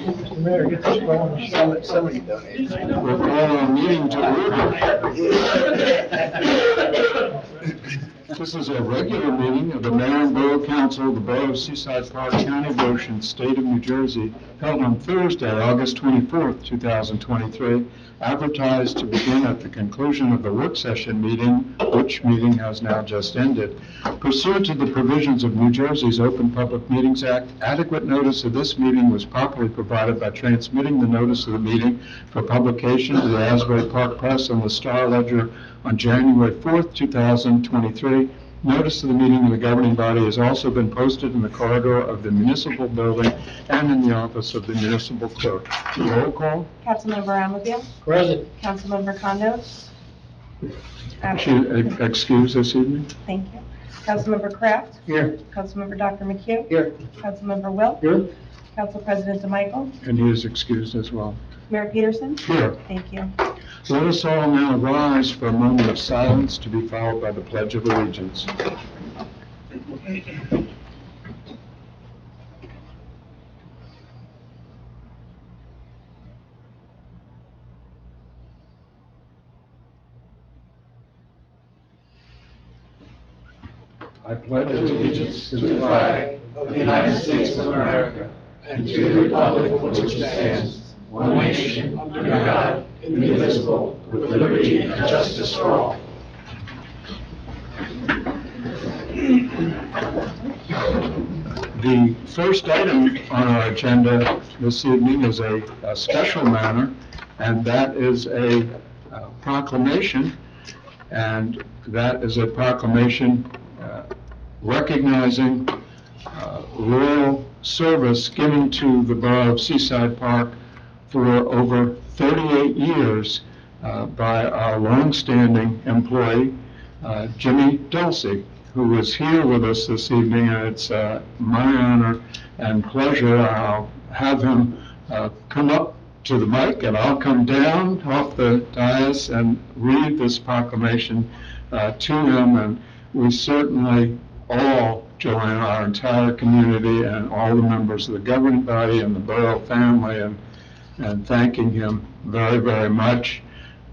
Mr. Mayor, get this going. Somebody donated. We'll call our meeting to order. This is a regular meeting of the Mayor and Borough Council of the Borough of Seaside Park, County of Ocean, State of New Jersey, held on Thursday, August 24th, 2023, advertised to begin at the conclusion of the work session meeting, which meeting has now just ended. Pursuant to the provisions of New Jersey's Open Public Meetings Act, adequate notice of this meeting was properly provided by transmitting the notice of the meeting for publication to the Asbury Park Press and the Star Ledger on January 4th, 2023. Notice of the meeting of the governing body has also been posted in the corridor of the municipal building and in the office of the municipal clerk. Roll call. Councilmember Ramavia? Present. Councilmember Condo? Excuse this evening. Thank you. Councilmember Kraft? Here. Councilmember Dr. McHugh? Here. Councilmember Wilt? Here. Council President DeMichael? And he is excused as well. Mayor Peterson? Here. Thank you. Let us all now rise for a moment of silence to be followed by the Pledge of Allegiance. I pledge allegiance to the flag of the United States of America and to the republic for which it stands, one nation, under God, indivisible, with liberty and justice for all. The first item on our agenda this evening is a special matter, and that is a proclamation, and that is a proclamation recognizing loyal service given to the Borough of Seaside Park for over 38 years by our long-standing employee, Jimmy Dulcie, who is here with us this evening, and it's my honor and pleasure. I'll have him come up to the mic, and I'll come down off the dais and read this proclamation to him, and we certainly all join our entire community and all the members of the governing body and the borough family and thanking him very, very much,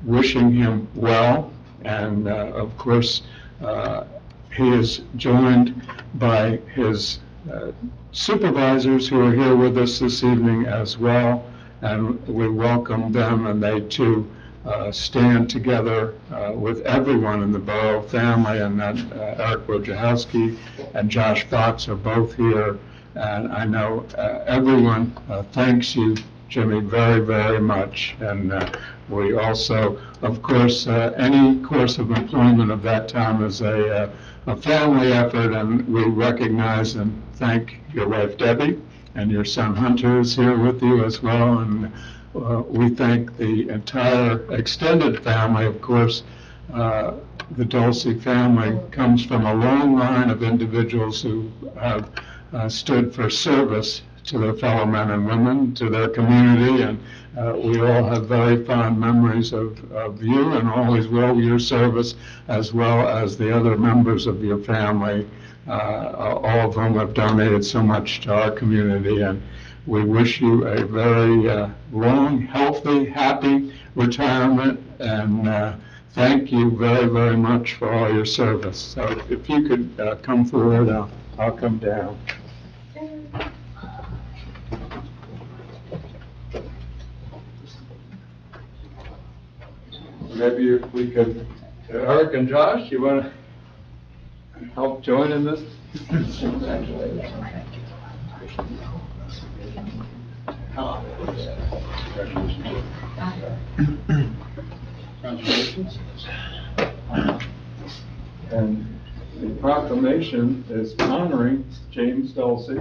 wishing him well, and of course, he is joined by his supervisors who are here with us this evening as well, and we welcome them, and they too stand together with everyone in the borough family, and that Eric Wojciechowski and Josh Fox are both here, and I know everyone thanks you, Jimmy, very, very much, and we also, of course, any course of employment of that time is a family effort, and we recognize and thank your wife Debbie and your son Hunter is here with you as well, and we thank the entire extended family. Of course, the Dulcie family comes from a long line of individuals who have stood for service to their fellow men and women, to their community, and we all have very fond memories of you and always will, your service, as well as the other members of your family, all of whom have donated so much to our community, and we wish you a very long, healthy, happy retirement, and thank you very, very much for all your service. So if you could come forward, I'll come down. Maybe if we could, Eric and Josh, you want to help join in this? Congratulations. And the proclamation is honoring James Dulcie.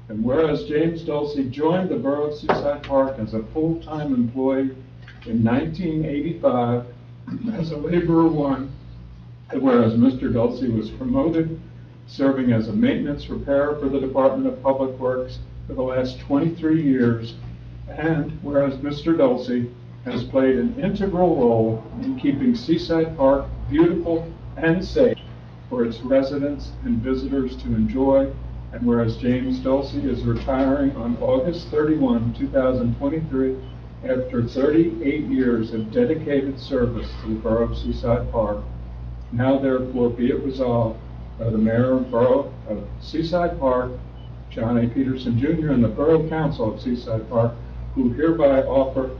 And whereas James Dulcie joined the Borough of Seaside Park as a full-time employee in 1985 as a laborer one, and whereas Mr. Dulcie was promoted, serving as a maintenance repairer for the Department of Public Works for the last 23 years, and whereas Mr. Dulcie has played an integral role in keeping Seaside Park beautiful and safe for its residents and visitors to enjoy, And whereas James Dulce is retiring on August 31, 2023, after 38 years of dedicated service to the Borough of Seaside Park, now therefore be it resolved by the Mayor and Borough of Seaside Park, John A. Peterson Jr., and the Borough Council of Seaside Park, who hereby offer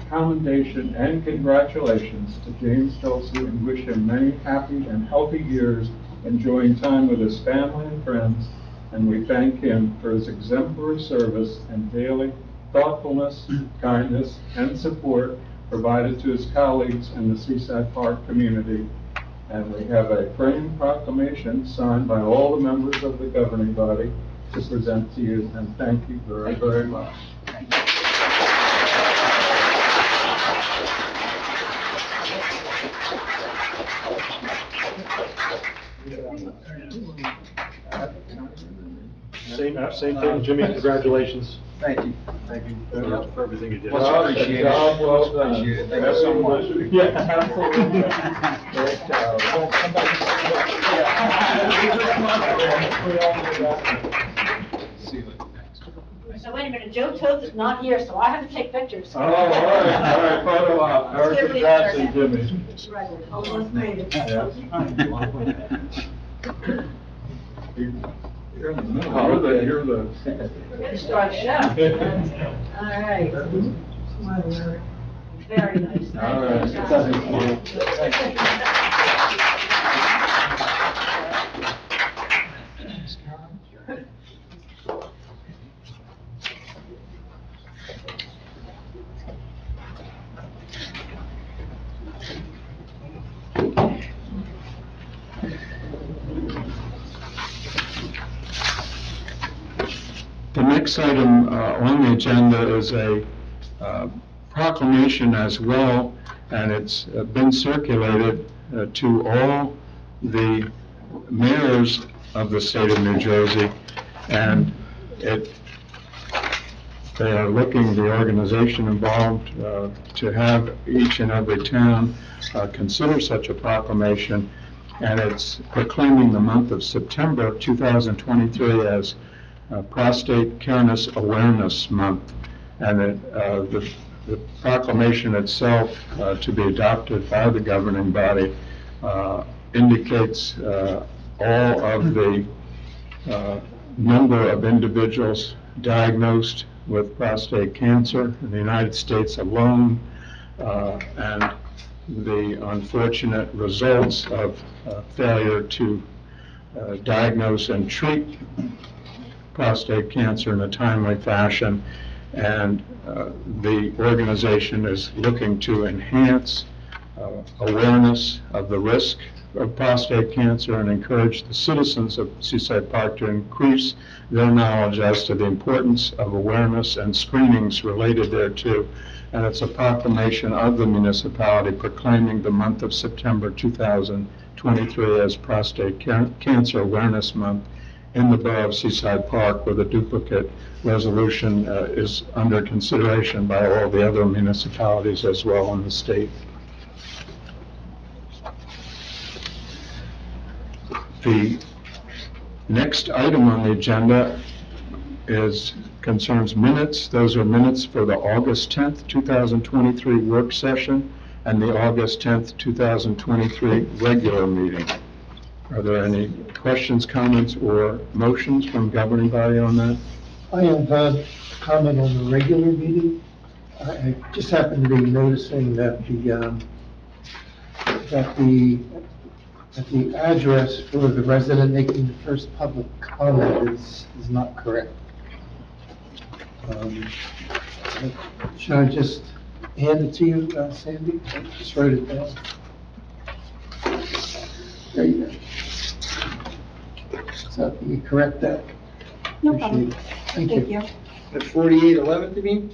commendation and congratulations to James Dulce and wish him many happy and healthy years enjoying time with his family and friends. And we thank him for his exemplary service and daily thoughtfulness, kindness, and support provided to his colleagues in the Seaside Park community. And we have a framed proclamation signed by all the members of the governing body to present to you, and thank you very, very much. Same thing, Jimmy, congratulations. Thank you. Thank you For everything you did. Much appreciated. Job well done. Appreciate it. Thank you so much. Yeah, absolutely. Great job. See you later. So wait a minute, Joe Toth is not here, so I have to take pictures. Oh, all right, photo op. Let's give Erica it a Jackson, second. Jimmy. Right, almost made it. You're in the middle. You're the. We're gonna start the show. All right. Very nice. All right. The next item on the agenda is a proclamation as well, and it's been circulated to all the mayors of the state of New Jersey, and they are looking, the organization involved, to have each and every town consider such a proclamation, and it's proclaiming the month of September 2023 as Prostate Cancer Awareness Month, and the proclamation itself, to be adopted by the governing body, indicates all of the number of individuals diagnosed with prostate cancer in the United States alone, and the unfortunate results of failure to diagnose and treat prostate cancer in a timely fashion. And the organization is looking to enhance awareness of the risk of prostate cancer and encourage the citizens of Seaside Park to increase their knowledge as to the importance of awareness and screenings related thereto. And it's a proclamation of the municipality proclaiming the month of September 2023 as Prostate Cancer Awareness Month in the Borough of Seaside Park, where the duplicate resolution is under consideration by all the other municipalities as well in the state. The next item on the agenda concerns minutes. Those are minutes for the August 10th, 2023 work session and the August 10th, 2023 regular meeting. Are there any questions, comments, or motions from governing body on that? I have a comment on the regular meeting. I just happened to be noticing that the address for the resident making the first public comment is not correct. Should I just hand it to you, Sandy? I just wrote it down. There you go. So can you correct that? No problem. Appreciate it. Thank you. At 4811, you mean?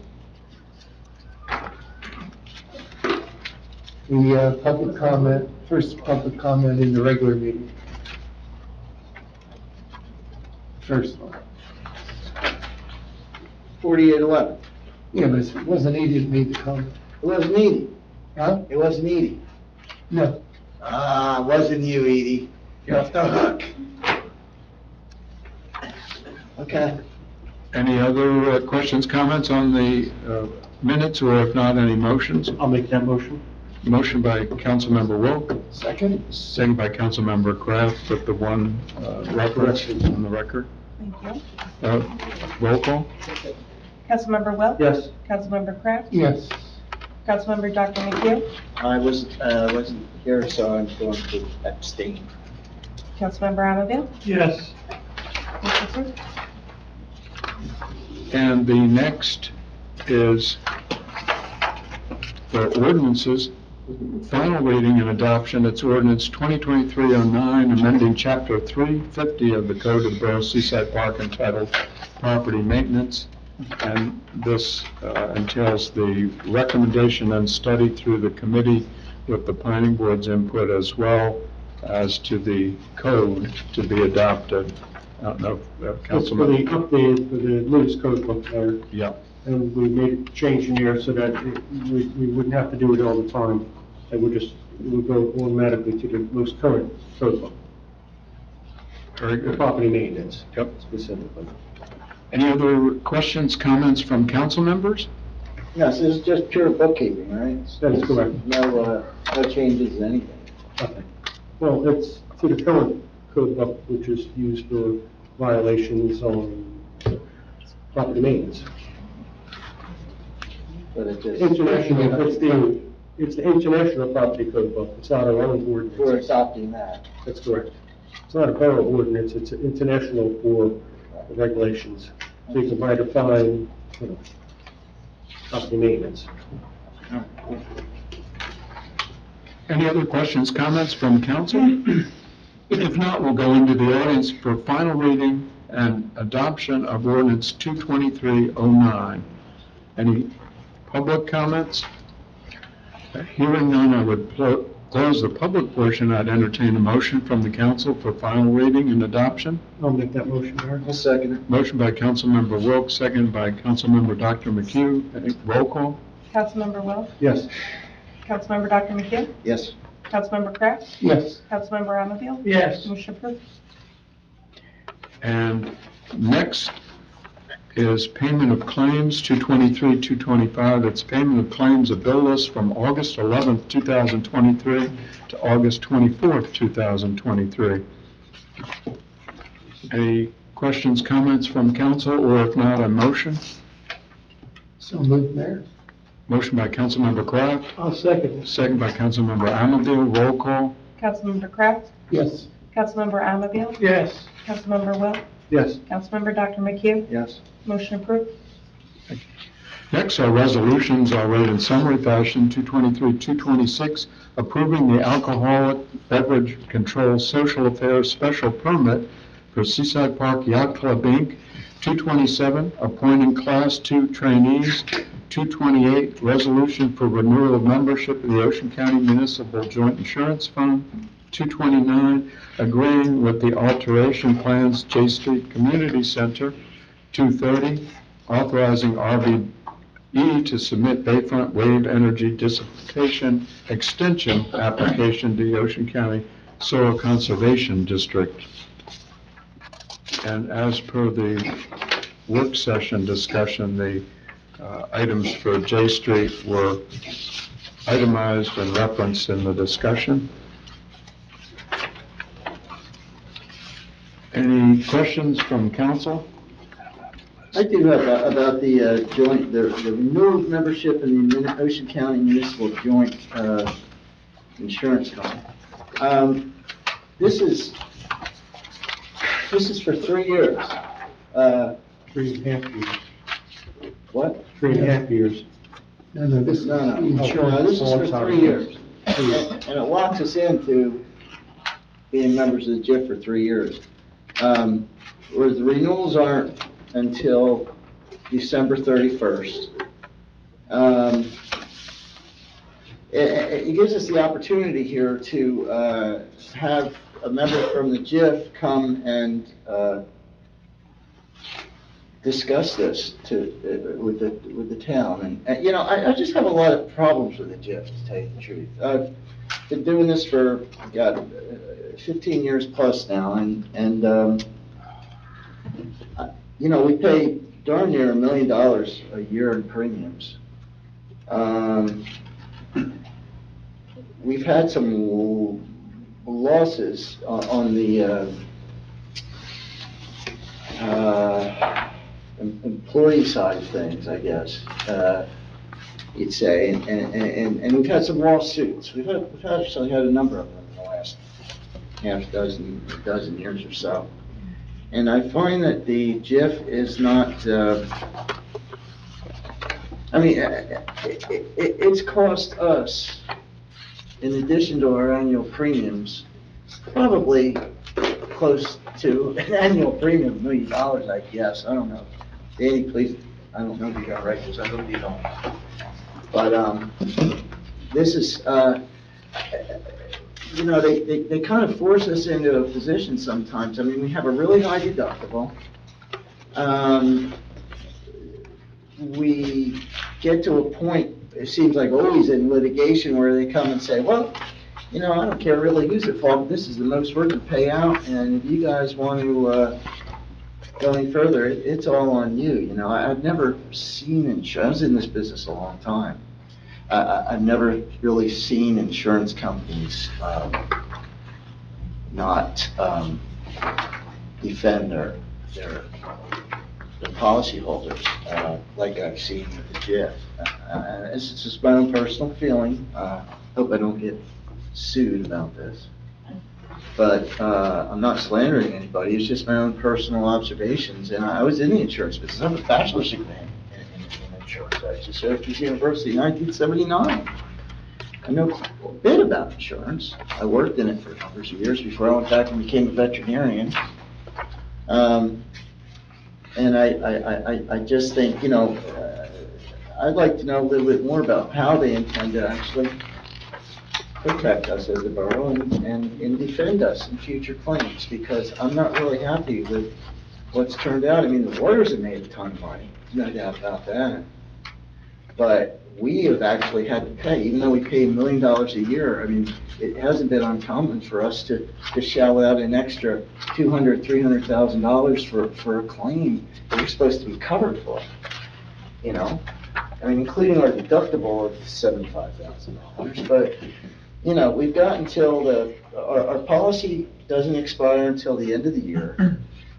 The public comment, first public comment in the regular meeting. First one. 4811. Yeah, but it wasn't easy to make the comment. It wasn't Edie. Huh? It wasn't Edie. No. Ah, it wasn't you, Edie. You're off the hook. Okay. Any other questions, comments on the minutes, or if not, any motions? I'll make that motion. Motion by Councilmember Wilk, Second? second by Councilmember Kraft, with the one reference on the record. Thank you. Roll call? Councilmember Welch? Yes. Councilmember Kraft? Yes. Councilmember Dr. McHugh? I wasn't here, so I'm going to abstain. Councilmember Anfield? Yes. Motion approved. And the next is the ordinances, final reading and adoption. It's ordinance 2023-09, amending Chapter 350 of the Code of the Borough of Seaside Park entitled Property Maintenance. And this entails the recommendation and study through the committee with the planning board's input, as well as to the code to be adopted. I don't know if That's for the Councilman. update for the latest code book there, Yeah. and we made a change in there so that we wouldn't have to do it all the time. It would go automatically to the most current code book, Very the good. property maintenance Yep. specifically. Any other questions, comments from council members? Yes, this is just pure bookkeeping, right? That is correct. No changes in anything. Okay. Well, it's to the current code book, which is used for violations on property maintenance. But it just. International, it's the international property code book, it's not our own We're ordinance. adopting that. That's correct. It's not a borough ordinance, it's international for regulations. So you can buy the fine, property maintenance. Any other questions, comments from council? If not, we'll go into the audience for final reading and adoption of ordinance 22309. Any public comments? Hearing none, I would close the public portion. I'd entertain a motion from the council for final reading and adoption. I'll make that motion, Mayor. I'll second it. Motion by Councilmember Wilks, second by Councilmember Dr. McHugh. Roll call? Councilmember Welch? Yes. Councilmember Dr. McHugh? Yes. Councilmember Kraft? Yes. Councilmember Anfield? Yes. Motion approved. And next is payment of claims, 223-225. It's payment of claims of bill list from August 11th, 2023 to August 24th, 2023. Any questions, comments from council, or if not, a motion? So moved, Mayor. Motion by Councilmember Kraft, I'll second. second by Councilmember Amador. Roll call? Councilmember Kraft? Yes. Councilmember Anfield? Yes. Councilmember Welch? Yes. Councilmember Dr. McHugh? Yes. Motion approved. Next are resolutions. I'll read in summary fashion. 223-226, approving the alcoholic beverage control social affairs special permit for Seaside Park Yacht Club, Inc. 227, appointing Class 2 trainees. 228, resolution for renewal of membership in the Ocean County Municipal Joint Insurance Fund. 229, agreeing with the alteration plans, J Street Community Center. 230, authorizing RBE to submit Bayfront Wave Energy Dissipation Extension application to the Ocean County Soil Conservation District. And as per the work session discussion, the items for J Street were itemized and referenced in the discussion. Any questions from council? I do have about the joint, the renewal of membership in the Ocean County Municipal Joint Insurance Fund. This is for 3 years. 3.5 years. What? 3.5 years. No, this is No, no. insurance. This is for 3 years. And it locks us into being members of the JIF for 3 years. Whereas the renewals aren't until December 31st. It gives us the opportunity here to have a member from the JIF come and discuss this with the town. And you know, I just have a lot of problems with the JIF, to tell you the truth. I've been doing this for, God, 15 years plus now, and we pay darn near $1 million a year in premiums. We've had some losses on the employee side of things, I guess, you'd say, and we've had some lawsuits. We've actually had a number of them in the last dozen years or so. And I find that the JIF is not, it's cost us, in addition to our annual premiums, probably close to an annual premium of $1 million, I guess. I don't know. Danny, please, I don't know if you got records, I hope you don't. But, this is, they kind of force us into a position sometimes. I mean, we have a really high deductible. We get to a point, it seems like always in litigation, where they come and say, well, I don't care really who's at fault, but this is the most we're going to pay out, and if you guys want to go any further, it's all on you. I've never seen insurance. I was in this business a long time. I've never really seen insurance companies not defend their policyholders like I've seen with the JIF. It's just my own personal feeling. Hope I don't get sued about this. But I'm not slandering anybody. It's just my own personal observations. And I was in the insurance business. I have a bachelor's degree in insurance. I just Syracuse University in 1979. I know a bit about insurance. I worked in it for numbers of years before I went back and became a veterinarian. And I just think, I'd like to know a little bit more about how they intend to actually protect us as a borough and defend us in future claims, because I'm not really happy with what's turned out. I mean, the lawyers have made a ton of money, no doubt about that. But we have actually had to pay, even though we pay $1 million a year. I mean, it hasn't been uncommon for us to shell out an extra $200,000, $300,000 for a claim that we're supposed to be covered for, I mean, including our deductible of $75,000. But, we've got until our policy doesn't expire until the end of the year.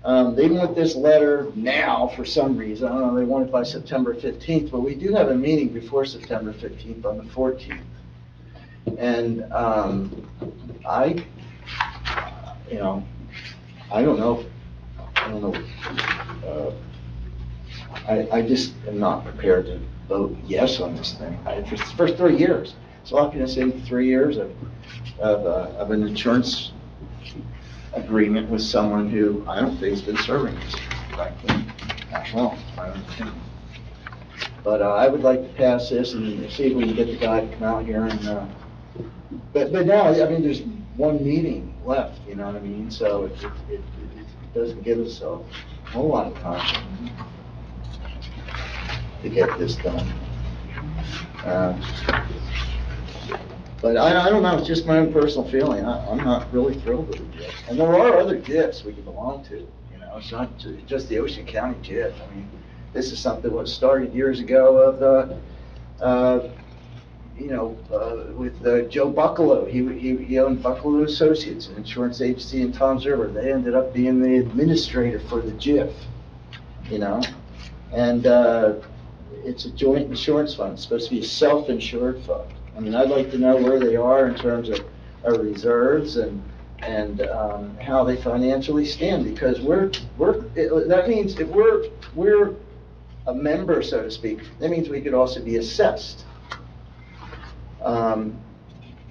They want this letter now for some reason. I don't know, they want it by September 15th, but we do have a meeting before September 15th on the 14th. And I don't know. I just am not prepared to vote yes on this thing. For the first 3 years, it's locking us in 3 years of an insurance agreement with someone who I don't think has been serving us, frankly, not well. I don't think. But I would like to pass this and see if we can get the guy to come out here and, but now, I mean, there's one meeting left, you know what I mean? So it doesn't give us a whole lot of time to get this done. But I don't know, it's just my own personal feeling. I'm not really thrilled with the JIF. And there are other JIFs we can belong to, it's not just the Ocean County JIF. I mean, this is something that was started years ago with Joe Buccalo. He owned Buccalo Associates, an insurance agency in Toms River. They ended up being the administrator for the JIF, And it's a joint insurance fund. It's supposed to be a self-insured fund. I mean, I'd like to know where they are in terms of reserves and how they financially stand, because that means if we're a member, so to speak, that means we could also be assessed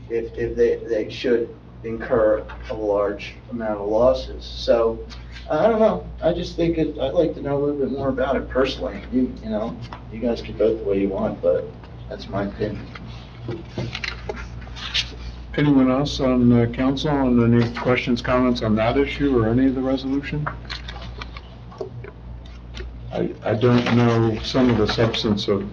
if they should incur a large amount of losses. So I don't know. I just think I'd like to know a little bit more about it personally. You guys can vote the way you want, but that's my opinion. Anyone else on council on any questions, comments on that issue or any of the resolution? I don't know some of the substance of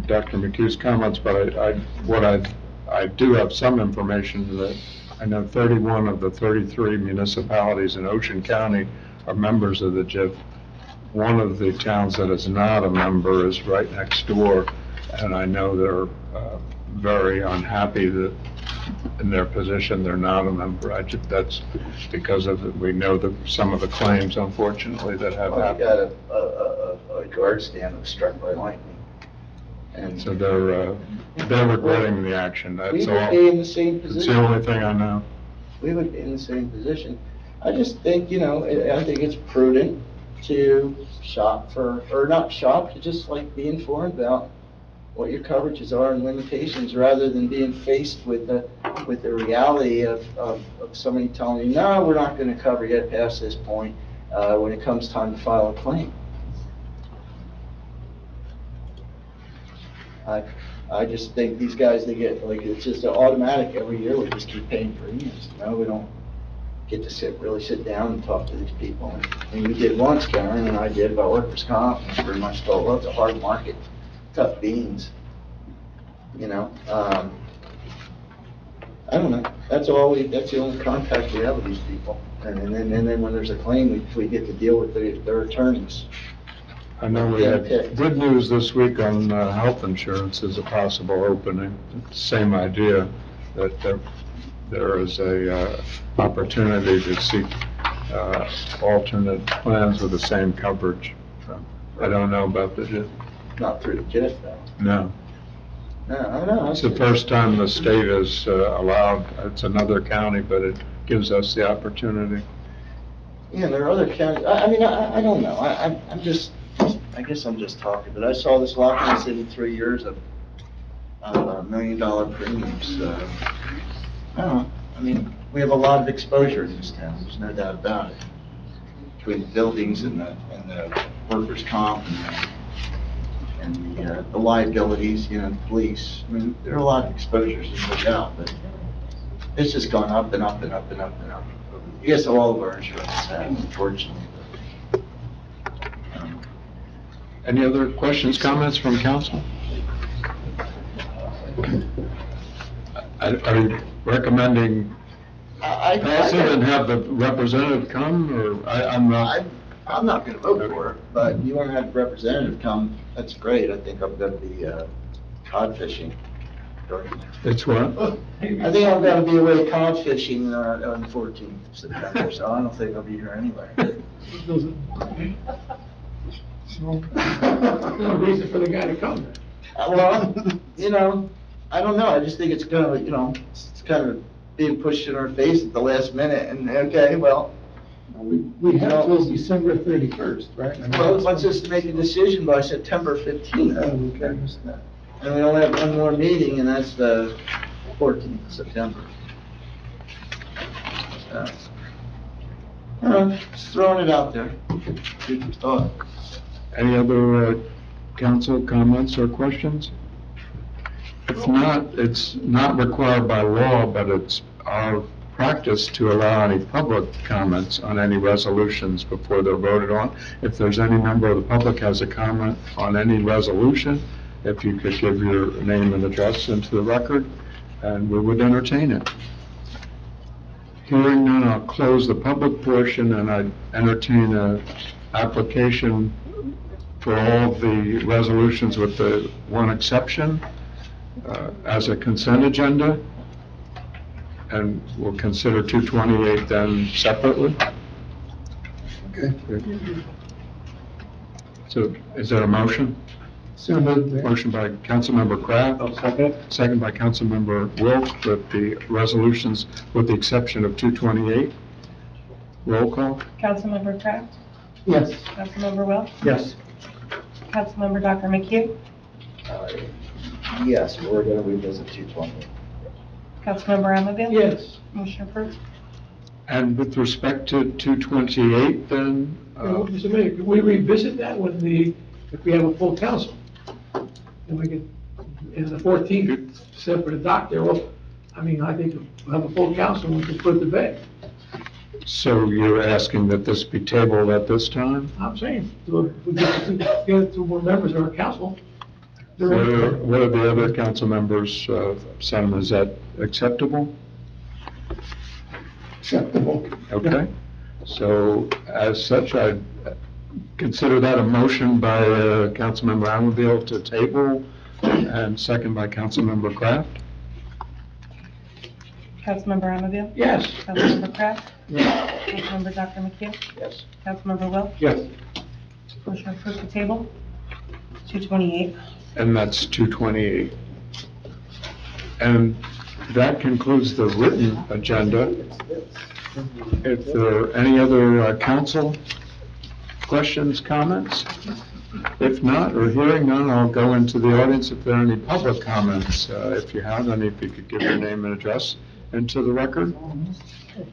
Dr. McHugh's comments, but I do have some information that I know 31 of the 33 municipalities in Ocean County are members of the JIF. one of the towns that is not a member is right next door, and I know they're very unhappy that in their position, they're not a member. That's because of, we know some of the claims, unfortunately, that have Well, you happened. got a guard stand that was struck by lightning. And So they're regretting the action, we that's would be all. in the same It's position. the only thing I know. We would be in the same position. I just think, I think it's prudent to shop for, or not shop, to just like be informed about what your coverages are and limitations, rather than being faced with the reality of somebody telling you, no, we're not gonna cover you past this point, when it comes time to file a claim. I just think these guys, they get, like, it's just automatic every year, we just keep paying premiums, we don't get to really sit down and talk to these people. And we did once, Karen and I did, about workers' comp, and pretty much told, well, it's a hard market, tough beans, I don't know, that's the only contact we have with these people. And then when there's a claim, we get to deal with their attorneys. I know we had good news this week on health insurance as a possible opening. Same idea, that there is a opportunity to seek alternate plans with the same coverage. I don't know about the JIT. Not through the JIT, though. No. No, I don't know. It's the first time the state has allowed, it's another county, but it gives us the opportunity. Yeah, there are other counties, I don't know, I guess I'm just talking, but I saw this lot in the city 3 years of $1 million premiums. I don't know, we have a lot of exposure in this town, there's no doubt about it. Between the buildings and the workers' comp and the liabilities, the police. There are a lot of exposures, there's no doubt, but it's just gone up and up and up and up and up. I guess all of our insurance have, unfortunately. Any other questions, comments from council? Are you recommending pass it and have the representative come, or I'm not? I'm not gonna vote for it, but you wanna have the representative come, that's great. I think I'm gonna be cod fishing. It's what? I think I'm gonna be away cod fishing on the 14th of September, so I don't think I'll be here anyway. No reason for the guy to come. Well, I don't know, I just think it's gonna, it's kind of being pushed in our face at the last minute, and okay, well, We have till December 31st, right? well, let's just make a decision by September 15th. Okay. And we only have one more meeting, and that's the 14th of September. Just throwing it out there. Food for thought. Any other council comments or questions? It's not required by law, but it's our practice to allow any public comments on any resolutions before they're voted on. If there's any member of the public has a comment on any resolution, if you could give your name and address into the record, and we would entertain it. Hearing none, I'll close the public portion, and I entertain an application for all the resolutions with the one exception as a consent agenda, and we'll consider 228 then separately. Okay. So is there a motion? So moved, Mayor. Motion by Councilmember Kraft. I'll second. Second by Councilmember Wilk, with the resolutions with the exception of 228. Roll call? Councilmember Kraft, Yes. Councilmember Welch, Yes. Councilmember Dr. McHugh, Yes, we're gonna revisit 220. Councilmember Anfield. Yes. Motion approved. And with respect to 228, then, Just a minute, can we revisit that if we have a full council? And we can, in the 14th, set for the doctor, I think if we have a full council, we can put it to bed. so you're asking that this be tabled at this time? I'm saying, so if we get two more members of our council. What are the other council members' sentiment? Is that acceptable? Acceptable. Okay. So as such, I'd consider that a motion by Councilmember Allenville to table, and second by Councilmember Kraft. Councilmember Anfield? Yes. Councilmember Kraft? Yes. Councilmember Dr. McHugh? Yes. Councilmember Welch? Yes. Motion approved to table. 228. And that's 228. And that concludes the written agenda. If there are any other council questions, comments? If not, or hearing none, I'll go into the audience if there are any public comments. If you have any, if you could give your name and address into the record.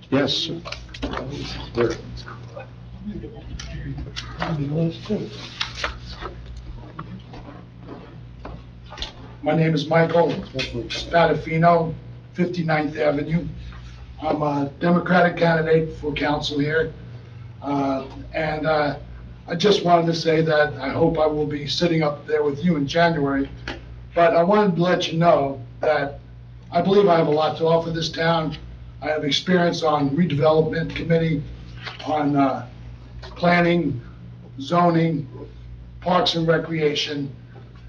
Yes, sir. My name is Michael Spadafino, 59th Avenue. I'm a Democratic candidate for council here. And I just wanted to say that I hope I will be sitting up there with you in January. But I wanted to let you know that I believe I have a lot to offer this town. I have experience on redevelopment committee, on planning, zoning, parks and recreation,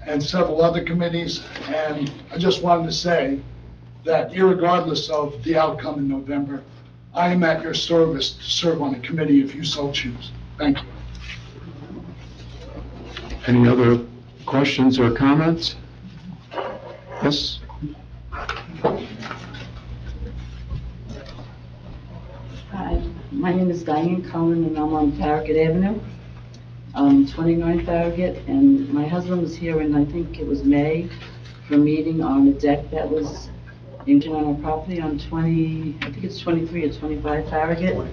and several other committees. And I just wanted to say that irregardless of the outcome in November, I am at your service to serve on a committee if you so choose. Thank you. Any other questions or comments? Yes? Hi, my name is Diane Cohen, and I'm on Farragut Avenue, 29 Farragut, and my husband was here in, I think it was May, for a meeting on a deck that was injured on our property on 20, I think it's 23 or 25 Farragut,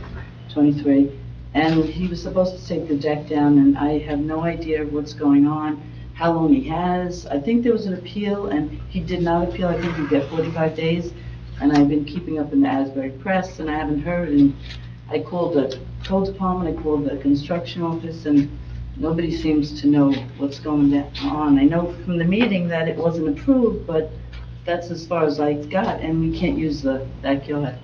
23. And he was supposed to take the deck down, and I have no idea what's going on, how long he has. I think there was an appeal, and he did not appeal. I think he'd get 45 days. And I've been keeping up in the Asbury Press, and I haven't heard. And I called the code department, I called the construction office, and nobody seems to know what's going on. I know from the meeting that it wasn't approved, but that's as far as I got, and we can't use the backyard.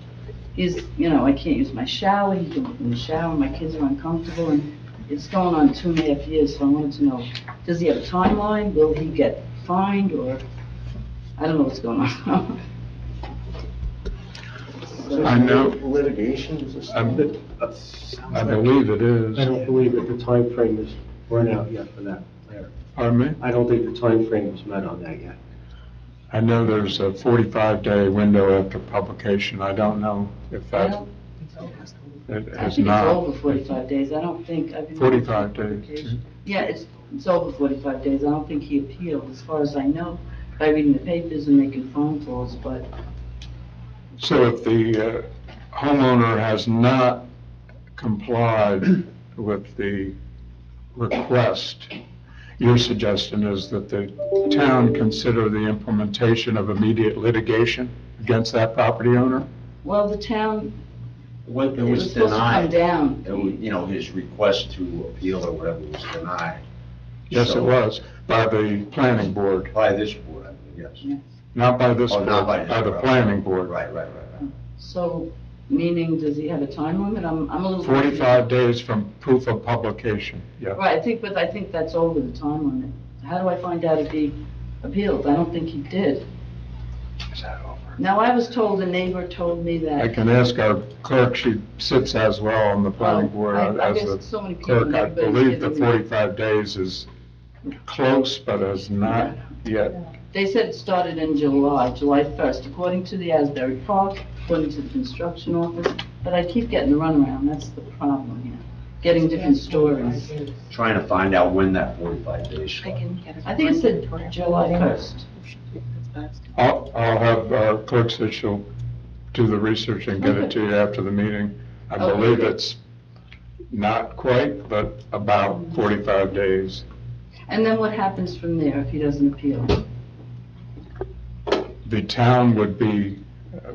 I can't use my shower, he can look in the shower, my kids are uncomfortable, and it's going on 2.5 years, so I wanted to know, does he have a timeline? Will he get fined, or, I don't know what's going on. I know, Litigation, I believe it is. I don't believe that the time frame is run out yet for that, Mayor. Pardon me? I don't think the time frame was met on that yet. I know there's a 45-day window after publication. I don't know if I that, don't- it I has think it's not. over 45 days, I don't think. I've been- 45 days. Yeah, it's over 45 days, I don't think he appealed, as far as I know, by reading the papers and making phone calls, but So if the homeowner has not complied with the request, your suggestion is that the town consider the implementation of immediate litigation against that property owner? well, the town, When it it was was supposed to come denied, down. his request to appeal or whatever was denied. Yes, it So- was, by the planning board, By this board, I believe, yes. Yes. not by this Oh, board, not by this the board. planning board. Right. So, meaning, does he have a time limit? I'm a little. 45 days from proof of publication, yeah. Right, I think that's over the time limit. How do I find out if he appealed? I don't think he did. Is that over? Now, I was told, a neighbor told me that. I can ask our clerk, she sits as well on the planning Oh, board I've as asked the so many people, clerk. and I everybody's believe the giving me- 45 days is close, but is not yet. They said it started in July 1st, according to the Asbury Park, according to the construction office, but I keep getting the runaround, that's the problem here, getting different stories. Trying to find out when that 45 days. I think it said July 1st. I'll have our clerk say she'll do the research and get it to you after the meeting. I Okay. believe it's not quite, but about 45 days. And then what happens from there if he doesn't appeal? The town would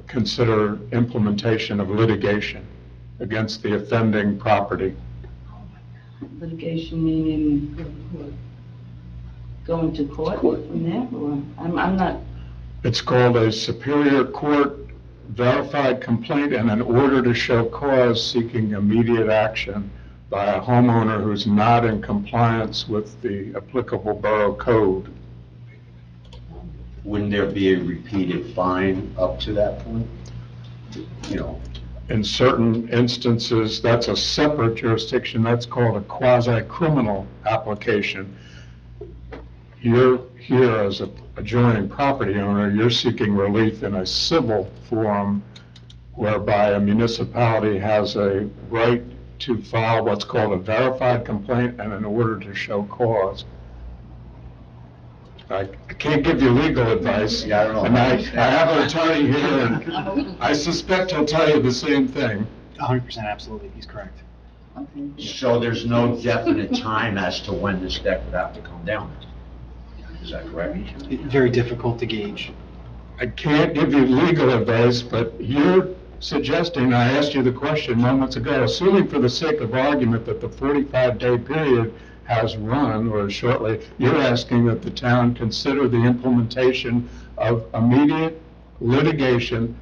consider implementation of litigation against the offending property. Litigation meaning going to court from there, or, I'm not, It's called a Superior Court Verified Complaint and an Order to Show Cause seeking immediate action by a homeowner who's not in compliance with the applicable borough code. Wouldn't there be a repeated fine up to that point? You know, In certain instances, that's a separate jurisdiction, that's called a quasi-criminal application. You're here as a adjoining property owner, you're seeking relief in a civil forum whereby a municipality has a right to file what's called a verified complaint and an order to show cause. I can't give you legal advice. Yeah, I don't know. And I have an attorney here, and I suspect he'll tell you the same thing. 100%, absolutely, he's correct. so there's no definite time as to when this deck would have to come down. Is that correct? Very difficult to gauge. I can't give you legal advice, but you're suggesting, I asked you the question moments ago, assuming for the sake of argument that the 45-day period has run, or shortly, you're asking that the town consider the implementation of immediate litigation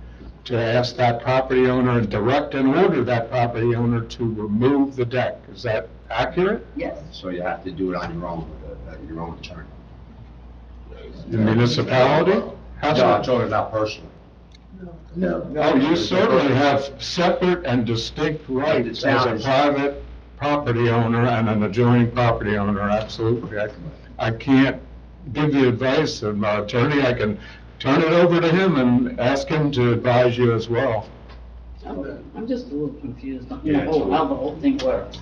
to ask that property owner and direct and order that property owner to remove the deck. Is that accurate? Yes. So you have to do it on your own, with your own attorney. The municipality? How's No, I'm that? talking about personally. Oh, you certainly have separate and distinct rights as a private property owner and an adjoining property owner, absolutely. I can't give you advice of my attorney, I can turn it over to him and ask him to advise you as well. I'm just a little confused on Yeah, how the whole thing works.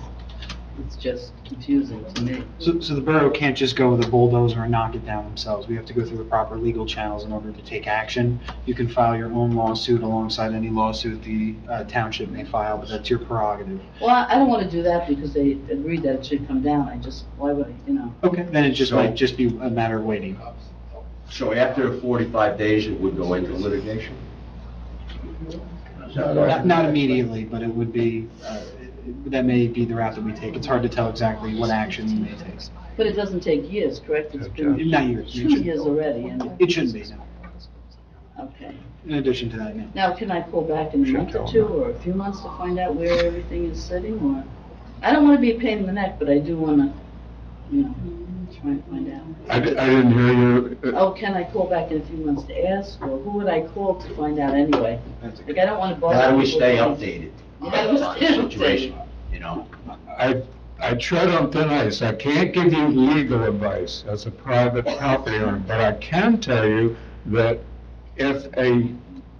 It's just confusing to me. So the borough can't just go with a bulldozer and knock it down themselves. We have to go through the proper legal channels in order to take action. You can file your own lawsuit alongside any lawsuit the township may file, but that's your prerogative. Well, I don't want to do that because they agreed that it should come down. Why would I? Okay, then it just So- might just be a matter of waiting. So after 45 days, it would go into litigation? Not immediately, but it would be, that may be the route that we take. It's hard to tell exactly what action we may take. But it doesn't take years, correct? It's been Not years. 2 years already, and, It shouldn't be, no. okay. In addition to that, no. Now, can I pull back in a month or two, or a few months to find out where everything is sitting, or? I don't want to be a pain in the neck, but I do want to, try and find out. I didn't hear you. Oh, can I call back in a few months to ask, or who would I call to find out anyway? Like, I don't want to bother. How do we people stay saying- updated How do we on stay the updated? situation, you know? I tread on thin ice. I can't give you legal advice as a private property owner, but I can tell you that if a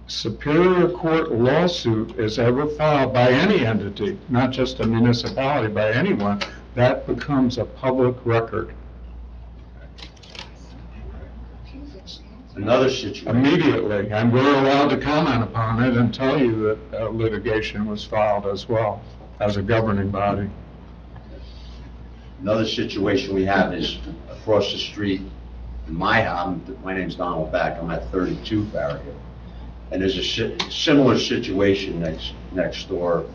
Superior Court lawsuit is ever filed by any entity, not just a municipality, by anyone, that becomes a public record Another situation, immediately, and we're allowed to comment upon it and tell you that litigation was filed as well as a governing body. another situation we have is across the street, in my house, my name's Donald Back, I'm at 32 Farragut. And there's a similar situation next door,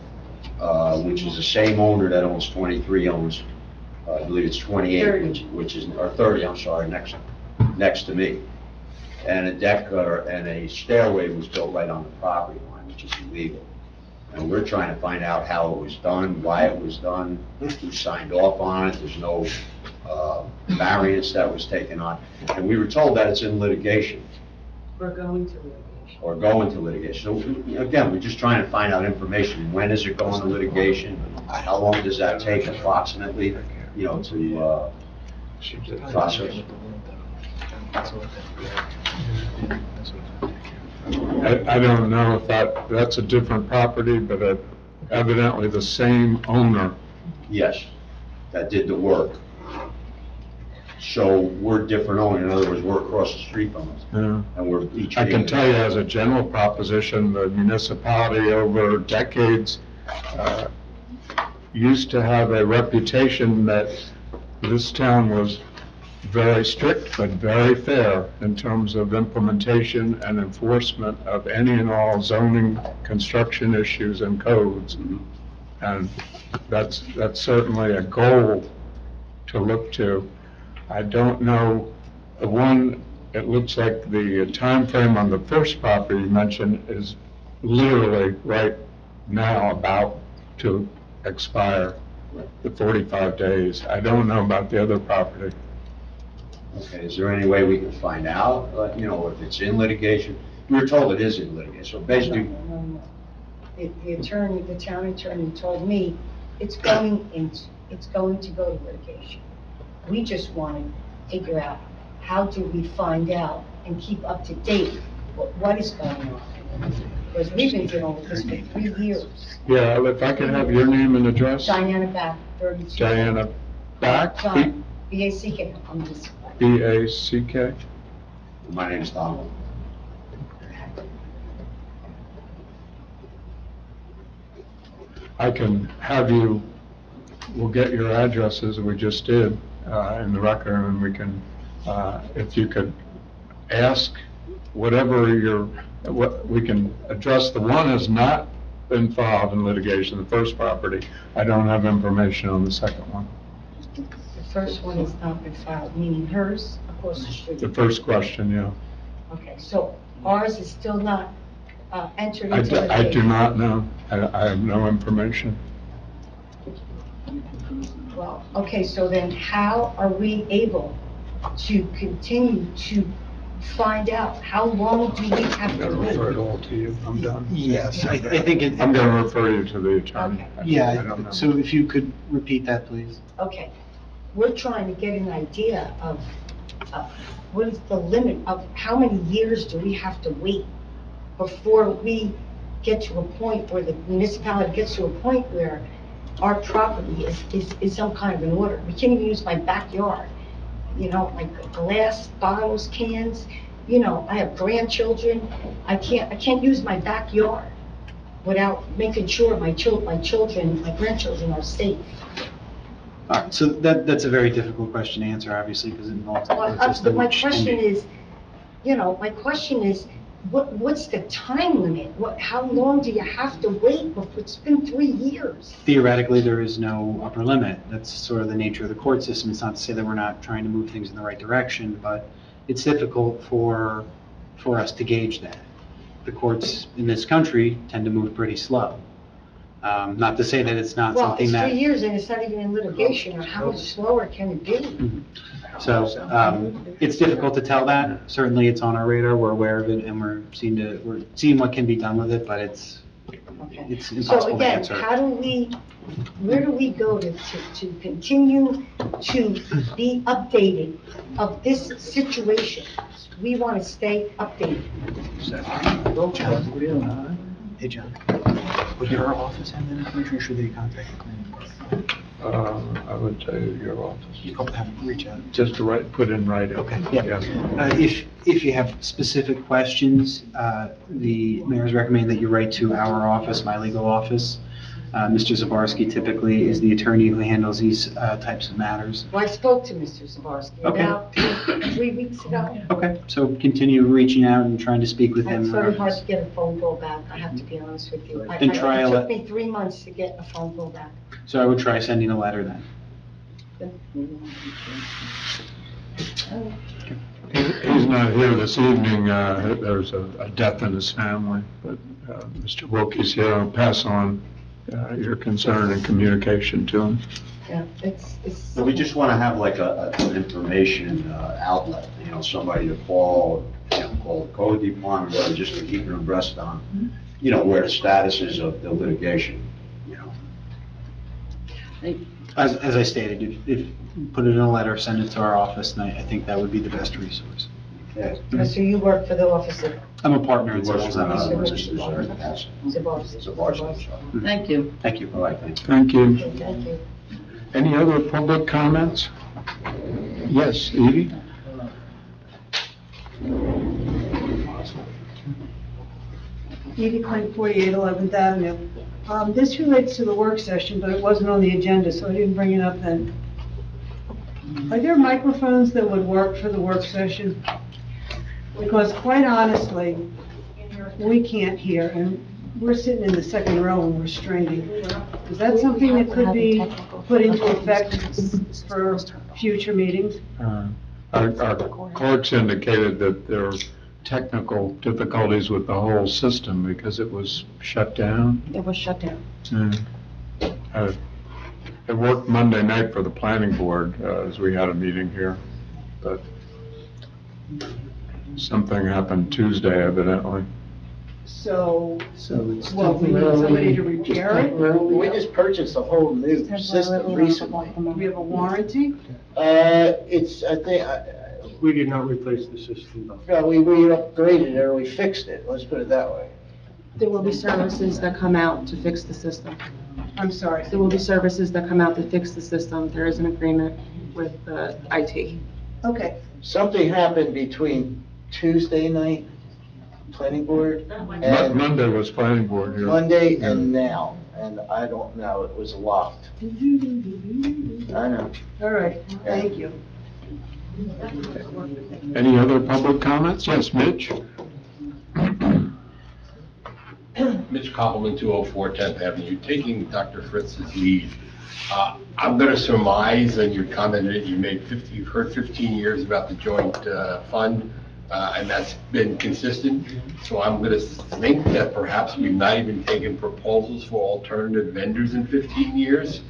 which is the same owner that owns 23 owns, I believe it's 28, which is, or 30, I'm sorry, next to me. And a deck and a stairway was built right on the property line, which is illegal. And we're trying to find out how it was done, why it was done, who signed off on it. There's no variance that was taken on. And we were told that it's in litigation. We're going to litigation. Or go into litigation. So again, we're just trying to find out information. When is it going to litigation? How long does that take approximately, to process? I don't know if that's a different property, but evidently the same owner. Yes, that did the work. So we're different owners. In other words, we're across the street from us. Yeah. And we're each. I can tell you as a general proposition, the municipality over decades used to have a reputation that this town was very strict but very fair in terms of implementation and enforcement of any and all zoning, construction issues and codes. And that's certainly a goal to look to. I don't know, it looks like the time frame on the first property you mentioned is literally right now about to expire. the 45 days. I don't know about the other property. Okay, is there any way we can find out, if it's in litigation? We were told it is in litigation, so basically, No. The attorney, the town attorney told me it's going to go to litigation. We just want to figure out, how do we find out and keep up to date what is going on? Because we've been dealing with this for 3 years. Yeah, if I could have your name and address? Diana Back, 32. Diana Back? John, B-A-C-K, on this. B-A-C-K? my name's Donald. I can have you, we'll get your addresses, we just did, in the record, and we can, if you could ask whatever we can address. The one has not been filed in litigation, the first property. I don't have information on the second one. The first one has not been filed, meaning hers across the street. The first question, yeah. Okay, so ours is still not entered into litigation? I do not know. I have no information. Well, okay, so then how are we able to continue to find out? How long do we have I'm to going to refer it wait? all to you. I'm done. Yes, I think it. I'm going to refer you to the attorney. Okay. I Yeah, don't know. so if you could repeat that, please. Okay, we're trying to get an idea of what is the limit of how many years do we have to wait before we get to a point where the municipality gets to a point where our property is some kind of an order. We can't even use my backyard, like glass, bottles, cans, I have grandchildren. I can't use my backyard without making sure my children, my grandchildren are safe. All right, so that's a very difficult question to answer, obviously, because it involves the court But system. my which can question be- is, what's the time limit? How long do you have to wait? It's been 3 years. Theoretically, there is no upper limit. That's sort of the nature of the court system. It's not to say that we're not trying to move things in the right direction, but it's difficult for us to gauge that. The courts in this country tend to move pretty slow. Not to say that it's not Well, something it's that... 3 years and it's not even in litigation, or how much slower can it be? So, it's difficult to tell that. Certainly, it's on our radar, we're aware of it, and we're seeing what can be done with it, but it's Okay. impossible So to again, answer. where do we go to continue to be updated of this situation? We want to stay updated. Hey, John, would your office have that information, or should they contact the planning board? I would say your office. You can have them reach out. Just to put in writing. Okay, yeah. Yes. If you have specific questions, the mayor's recommending that you write to our office, my legal office. Mr. Zabarski typically is the attorney who handles these types of matters. Well, I spoke to Mr. Zabarski Okay. about 3 weeks ago. Okay, so continue reaching out and trying to speak with him. It's very hard to get a phone call back, I have to be honest with you. Then try It a took le- me 3 months to get a phone call back. So I would try sending a letter then. He's not here this evening. There's a death in his family, but Mr. Wilkie's here. I'll pass on your concern and communication to him. Yeah, it's. So we just want to have like an information outlet, somebody to call, call the code department, or just to keep them abreast on, where the status is of the litigation, As I stated, if put it in a letter, send it to our office, and I think that would be the best resource. Okay. So you work for the office of I'm a partner in It works Civil for Service. Zabarski? Thank you. Thank you. All right, thank you. Thank you. Okay, thank you. Any other public comments? Yes, Edie? Edie Klein, 48 11th Avenue. This relates to the work session, but it wasn't on the agenda, so I didn't bring it up then. Are there microphones that would work for the work session? Because quite honestly, we can't hear, and we're sitting in the second row and we're straining. Is that something that could be put into effect for future meetings? Our clerks indicated that there are technical difficulties with the whole system because it was shut down. It was shut down. It worked Monday night for the planning board, as we had a meeting here, but something happened Tuesday evidently. So, So it's well, we need somebody to temporarily, just repair it? temporarily. We just purchased a whole new system recently. Do we have a warranty? It's, I think, We did not replace the system, though. yeah, we upgraded it, or we fixed it, let's put it that way. There will be services that come out to fix the system. I'm sorry. There will be services that come out to fix the system. There is an agreement with IT. Okay, Something happened between Tuesday night, planning board, and Monday was planning board here. Monday and now, and I don't know, it was locked. I know. all right, thank you. Any other public comments? Yes, Mitch? Mitch Koppelman, 204 10th Avenue, taking Dr. Fritz's lead. I'm going to surmise, and you commented, you made you've heard 15 years about the joint fund, and that's been consistent. So I'm going to think that perhaps we've not even taken proposals for alternative vendors in 15 years.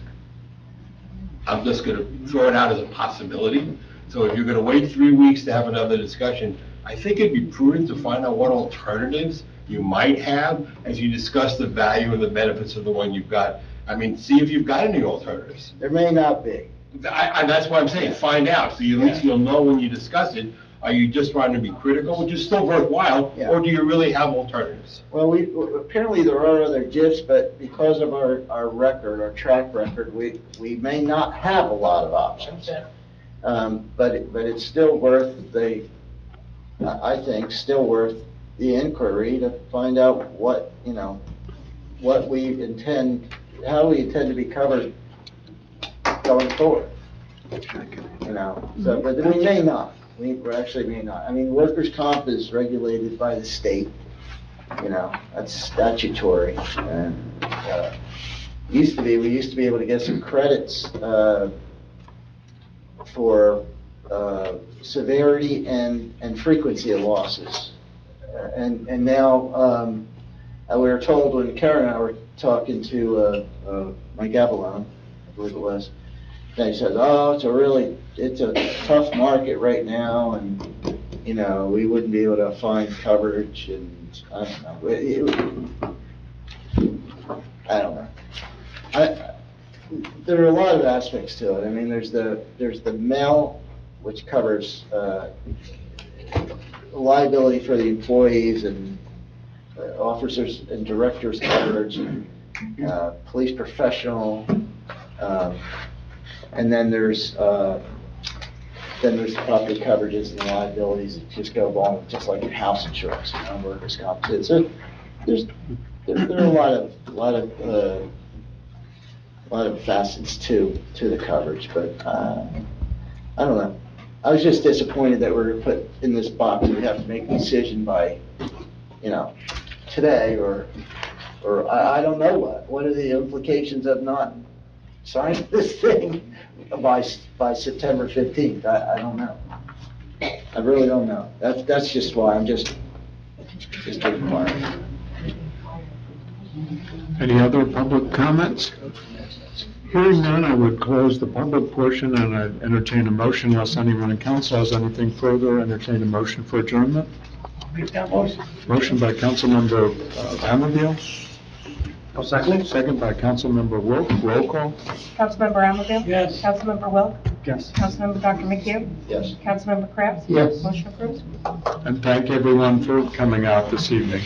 I'm just going to throw it out as a possibility. So if you're going to wait 3 weeks to have another discussion, I think it'd be prudent to find out what alternatives you might have as you discuss the value and the benefits of the one you've got. I mean, see if you've got any alternatives. There may not be. That's what I'm saying, find out, so at least you'll know when you discuss it. Are you just trying to be critical, which is still worthwhile, Yeah. or do you really have alternatives? Well, apparently there are other gifts, but because of our record, our track record, we may not have a lot of options. But it's still worth I think, still worth the inquiry to find out what, what we intend, how we intend to be covered going forward. So, but we may not, we actually may not. I mean, workers' comp is regulated by the state, that's statutory. And, we used to be able to get some credits, for severity and frequency of losses. And now, we were told when Karen and I were talking to Mike Avalone, I believe it was, and he said, oh, it's a tough market right now, and, we wouldn't be able to find coverage, and I don't know. There are a lot of aspects to it. I mean, there's the mail, which covers liability for the employees and officers and directors coverage, and police professional, and then there's property coverages and liabilities that just go along with just like your house insurance and workers' comp too. So there are a lot of facets to the coverage, but I don't know. I was just disappointed that we're put in this box. We have to make a decision by, today, or I don't know what. What are the implications of not signing this thing by September 15th? I don't know. I really don't know. That's just why I'm just inquiring. Any other public comments? Hearing none, I would close the public portion and I'd entertain a motion unless anyone in council has anything further. Entertain a motion for adjournment. Make that motion. Motion by Councilmember Amaville. I'll second it. Second by Councilmember Wilk. Roll call. Councilmember Amaville? Yes. Councilmember Wilk? Yes. Councilmember Dr. McHugh? Yes. Councilmember Kraft? Yes. Motion approved. And thank everyone for coming out this evening.